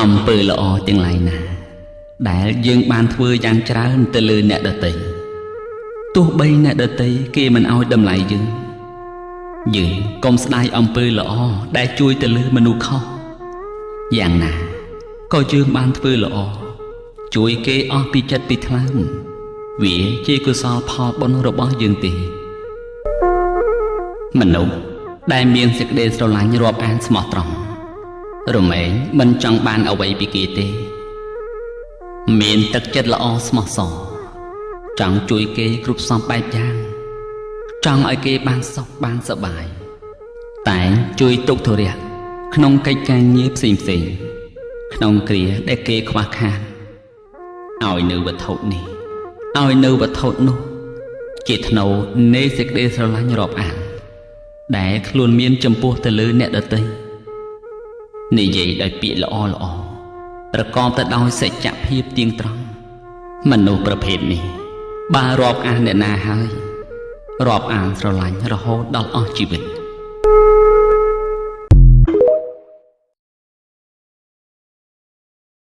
អំពើល្អទាំងឡាយណាដែលយើងបានធ្វើយ៉ាងច្រើនទៅលើអ្នកដទៃទោះបីអ្នកដទៃគេមិនឲ្យតម្លៃយើងកុំស្ដាយអំពើល្អដែលជួយទៅលើមនុស្សខុសយ៉ាងណាក៏យើងបានធ្វើល្អជួយគេអស់ពីចិត្តពីថ្លើមវាជាកុសលផលបុណ្យរបស់យើងទេមនុស្សដែលមានសេចក្តីស្រឡាញ់រាប់អានស្មោះត្រង់រមែងមិនចង់បានអ្វីពីគេទេមានទឹកចិត្តល្អស្មោះសរចង់ជួយគេគ្រប់សពបែបយ៉ាងចង់ឲ្យគេបានសុខបានសប្បាយតែជួយទុក្ខធុរៈក្នុងកិច្ចការងារផ្សេងក្នុងគ្រាដែលគេខ្វះខាតឲ្យនៅវត្ថុនេះឲ្យនៅវត្ថុនោះជាថ្នូរនៃសេចក្តីស្រឡាញ់រាប់អានដែលខ្លួនមានចំពោះទៅលើអ្នកដទៃនិយាយដោយពាក្យល្អប្រកបទៅដោយសច្ចភាពទៀងត្រង់មនុស្សប្រភេទនេះបើរាប់អានអ្នកណាហើយរាប់អានស្រឡាញ់រហូតដល់អស់ជីវិត